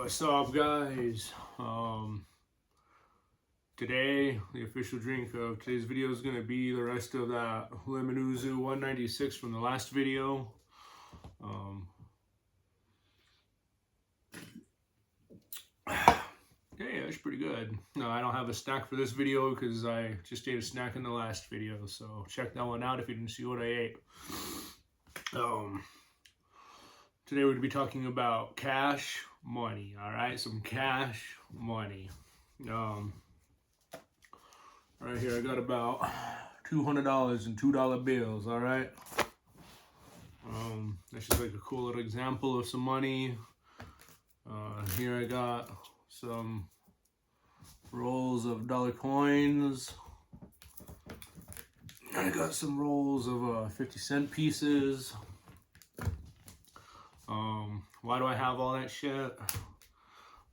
What's up, guys? Today, the official drink of today's video is going to be the rest of that Lemon Uzu 196 from the last video. Yeah, that's pretty good. No, I don't have a snack for this video because I just ate a snack in the last video, so check that one out if you didn't see what I ate. Today we're going to be talking about cash money, alright? Some cash money. Right here I got about $200 in $2 bills, alright? That's just like a cool little example of some money. Here I got some rolls of dollar coins. I got some rolls of 50-cent pieces. Why do I have all that shit?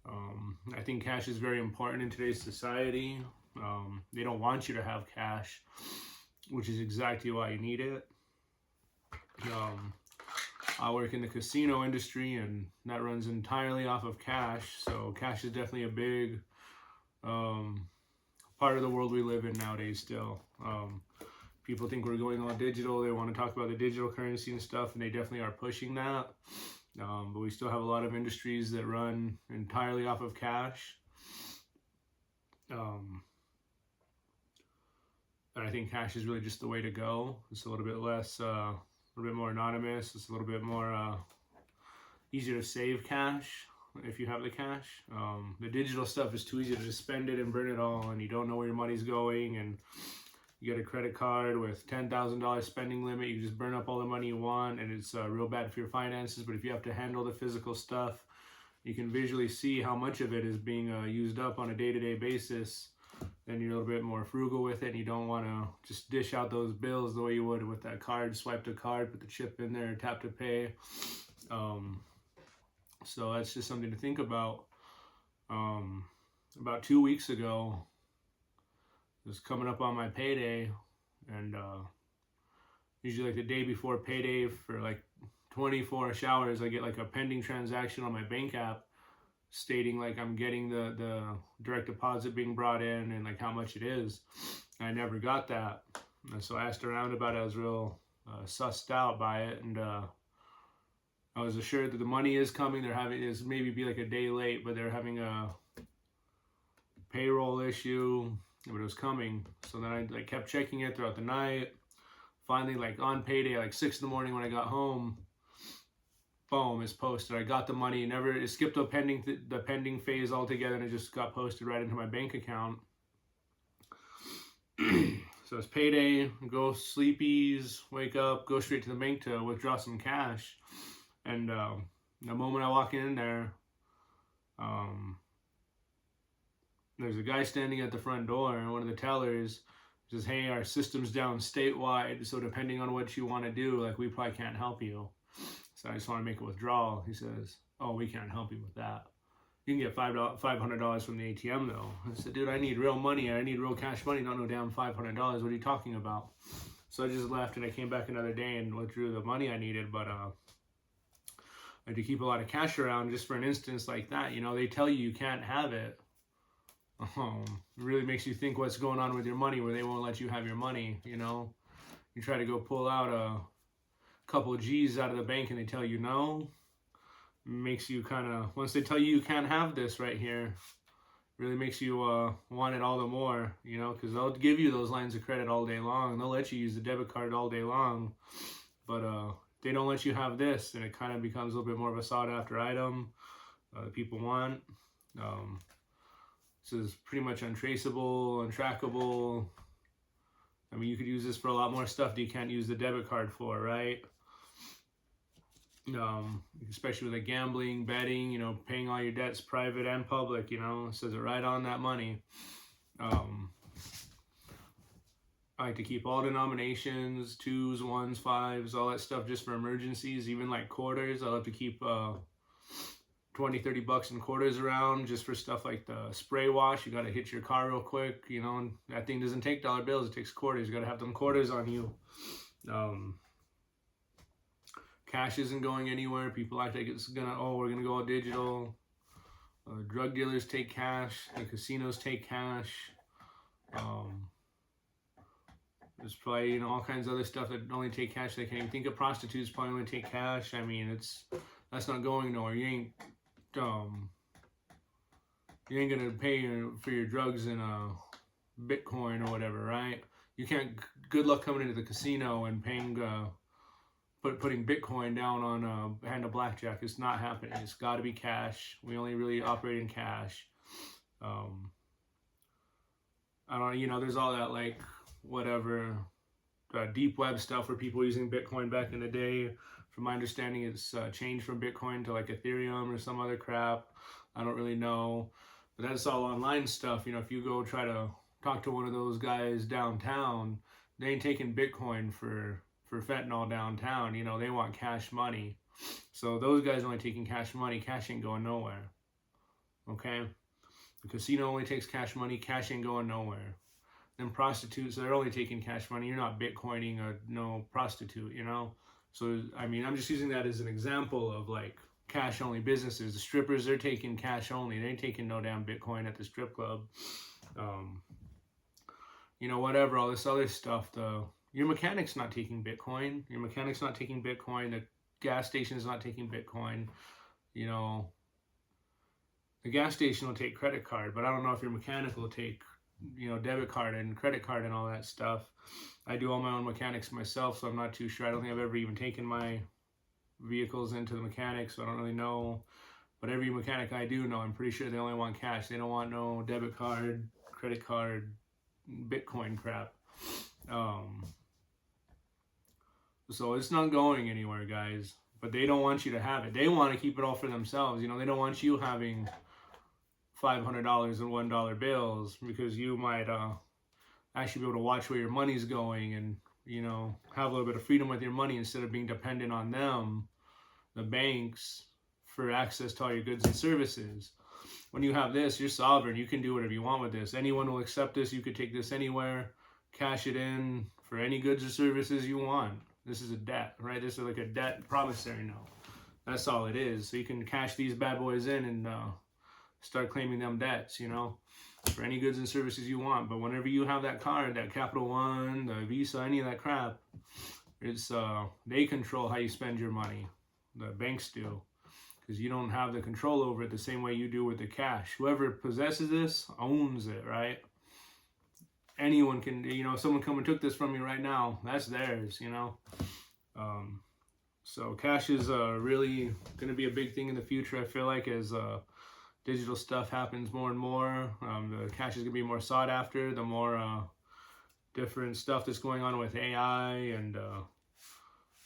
I think cash is very important in today's society. They don't want you to have cash, which is exactly why you need it. I work in the casino industry, and that runs entirely off of cash. So cash is definitely a big part of the world we live in nowadays still. People think we're going all digital. They want to talk about the digital currency and stuff, and they definitely are pushing that. But we still have a lot of industries that run entirely off of cash. And I think cash is really just the way to go. It's a little bit less, a little bit more anonymous. It's a little bit more easier to save cash if you have the cash. The digital stuff is too easy to just spend it and burn it all, and you don't know where your money's going, and you get a credit card with $10,000 spending limit, you just burn up all the money you want, and it's real bad for your finances. But if you have to handle the physical stuff, you can visually see how much of it is being used up on a day-to-day basis. Then you're a little bit more frugal with it, and you don't want to just dish out those bills the way you would with that card. Swipe the card, put the chip in there, tap to pay. So that's just something to think about. About 2 weeks ago, it was coming up on my payday, and usually like the day before payday for like 24 hours, I get like a pending transaction on my bank app stating like I'm getting the direct deposit being brought in and like how much it is. I never got that, and so I asked around about it. I was real sussed out by it, and I was assured that the money is coming. They're having is maybe be like a day late, but they're having a payroll issue. But it was coming. So then I kept checking it throughout the night. Finally, like on payday, like 6 in the morning when I got home, boom, it's posted. I got the money. It skipped the pending phase altogether, and it just got posted right into my bank account. So it's payday. Go sleepies, wake up, go straight to the bank to withdraw some cash. And the moment I walk in there, there's a guy standing at the front door, and one of the tellers says, "Hey, our system's down statewide, so depending on what you want to do, like we probably can't help you. So I just want to make a withdrawal." He says, "Oh, we can't help you with that. You can get $500 from the ATM though." I said, "Dude, I need real money. I need real cash money, not no damn $500. What are you talking about?" So I just left, and I came back another day and withdrew the money I needed. But I had to keep a lot of cash around just for an instance like that. You know, they tell you can't have it. It really makes you think what's going on with your money, where they won't let you have your money. You know, you try to go pull out a couple of G's out of the bank and they tell you no. It makes you kind of, once they tell you can't have this right here, really makes you want it all the more, you know, because they'll give you those lines of credit all day long. They'll let you use the debit card all day long, but they don't let you have this, and it kind of becomes a little bit more of a sought after item that people want. This is pretty much untraceable, untrackable. I mean, you could use this for a lot more stuff that you can't use the debit card for, right? Especially with like gambling, betting, you know, paying all your debts, private and public, you know, it says it right on that money. I like to keep all denominations, 2s, 1s, 5s, all that stuff just for emergencies, even like quarters. I like to keep 20, 30 bucks in quarters around just for stuff like the spray wash. You got to hit your car real quick, you know, and that thing doesn't take dollar bills, it takes quarters. You got to have them quarters on you. Cash isn't going anywhere. People act like it's gonna, oh, we're gonna go all digital. Drug dealers take cash. The casinos take cash. There's probably, you know, all kinds of other stuff that only take cash. They can't even think of. Prostitutes probably only take cash. I mean, that's not going nowhere. You ain't gonna pay for your drugs in Bitcoin or whatever, right? You can't. Good luck coming into the casino and paying putting Bitcoin down on a hand of blackjack. It's not happening. It's got to be cash. We only really operate in cash. I don't, you know, there's all that like whatever deep web stuff where people were using Bitcoin back in the day. From my understanding, it's changed from Bitcoin to like Ethereum or some other crap. I don't really know, but that's all online stuff. You know, if you go try to talk to one of those guys downtown, they ain't taking Bitcoin for fentanyl downtown. You know, they want cash money. So those guys are only taking cash money. Cash ain't going nowhere. Okay? The casino only takes cash money. Cash ain't going nowhere. Then prostitutes, they're only taking cash money. You're not Bitcoining no prostitute, you know? So, I mean, I'm just using that as an example of like cash only businesses. The strippers, they're taking cash only. They ain't taking no damn Bitcoin at the strip club. You know, whatever, all this other stuff, though. Your mechanic's not taking Bitcoin. Your mechanic's not taking Bitcoin. The gas station's not taking Bitcoin. You know, the gas station will take credit card, but I don't know if your mechanic will take, you know, debit card and credit card and all that stuff. I do all my own mechanics myself, so I'm not too sure. I don't think I've ever even taken my vehicles into the mechanic, so I don't really know. But every mechanic I do know, I'm pretty sure they only want cash. They don't want no debit card, credit card, Bitcoin crap. So it's not going anywhere, guys. But they don't want you to have it. They want to keep it all for themselves. You know, they don't want you having $500 and $1 bills, because you might actually be able to watch where your money's going and, you know, have a little bit of freedom with your money instead of being dependent on them, the banks, for access to all your goods and services. When you have this, you're sovereign. You can do whatever you want with this. Anyone will accept this. You could take this anywhere, cash it in for any goods or services you want. This is a debt, right? This is like a debt promissory note. That's all it is. So you can cash these bad boys in and start claiming them debts, you know, for any goods and services you want. But whenever you have that card, that Capital One, the Visa, any of that crap, it's they control how you spend your money. The banks do, because you don't have the control over it the same way you do with the cash. Whoever possesses this owns it, right? Anyone can, you know, if someone come and took this from you right now, that's theirs, you know. So cash is really going to be a big thing in the future. I feel like as digital stuff happens more and more, the cash is going to be more sought after. The more different stuff that's going on with AI and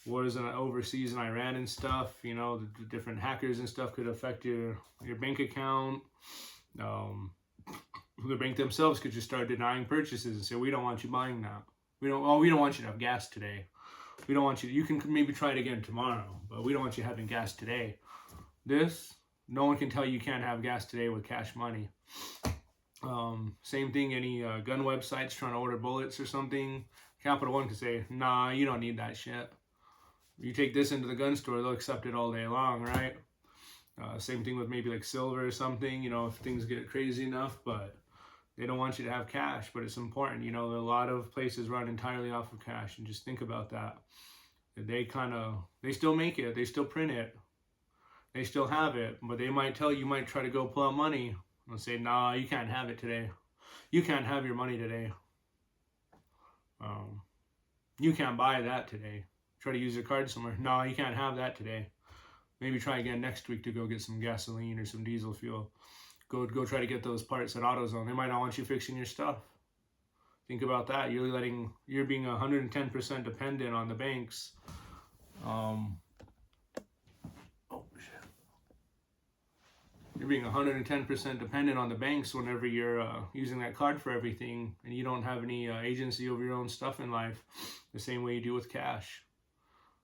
wars overseas in Iran and stuff, you know, the different hackers and stuff could affect your bank account. The bank themselves could just start denying purchases and say, we don't want you buying that. We don't want you to have gas today. We don't want you, you can maybe try it again tomorrow, but we don't want you having gas today. No one can tell you can't have gas today with cash money. Same thing, any gun websites trying to order bullets or something, Capital One could say, nah, you don't need that shit. You take this into the gun store, they'll accept it all day long, right? Same thing with maybe like silver or something, you know, if things get crazy enough, but they don't want you to have cash, but it's important. You know, a lot of places run entirely off of cash, and just think about that. They still make it, they still print it, they still have it, but they might tell you, might try to go pull out money and say, nah, you can't have it today. You can't have your money today. You can't buy that today. Try to use your card somewhere. No, you can't have that today. Maybe try again next week to go get some gasoline or some diesel fuel. Go try to get those parts at AutoZone. They might not want you fixing your stuff. Think about that. You're being 110% dependent on the banks. You're being 110% dependent on the banks whenever you're using that card for everything, and you don't have any agency over your own stuff in life the same way you do with cash.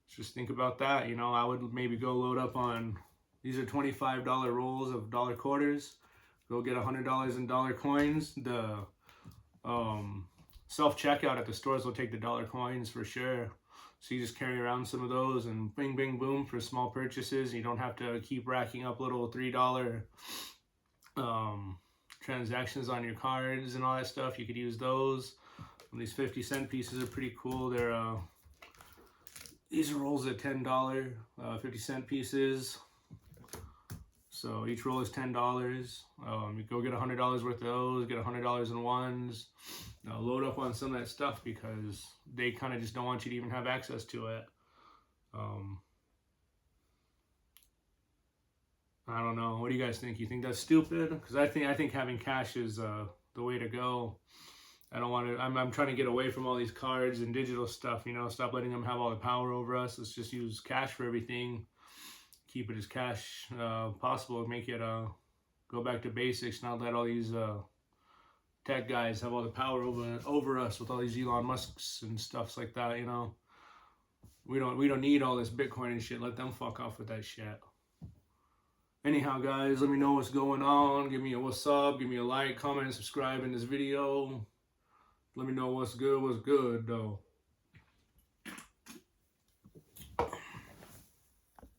Just think about that. You know, I would maybe go load up on, these are $25 rolls of dollar quarters. Go get $100 in dollar coins. The self-checkout at the stores will take the dollar coins for sure. So you just carry around some of those and bing, bing, boom for small purchases. You don't have to keep racking up little $3 transactions on your cards and all that stuff. You could use those. And these 50-cent pieces are pretty cool. These are rolls at $10, 50-cent pieces. So each roll is $10. You go get $100 worth of those, get $100 in ones. Load up on some of that stuff because they kind of just don't want you to even have access to it. I don't know. What do you guys think? You think that's stupid? Because I think having cash is the way to go. I don't want to. I'm trying to get away from all these cards and digital stuff. You know, stop letting them have all the power over us. Let's just use cash for everything. Keep it as cash possible. Make it go back to basics. Not let all these tech guys have all the power over us with all these Elon Musks and stuffs like that. You know, we don't need all this Bitcoin and shit. Let them fuck off with that shit. Anyhow, guys, let me know what's going on. Give me a what's up. Give me a like, comment, and subscribe in this video. Let me know what's good though.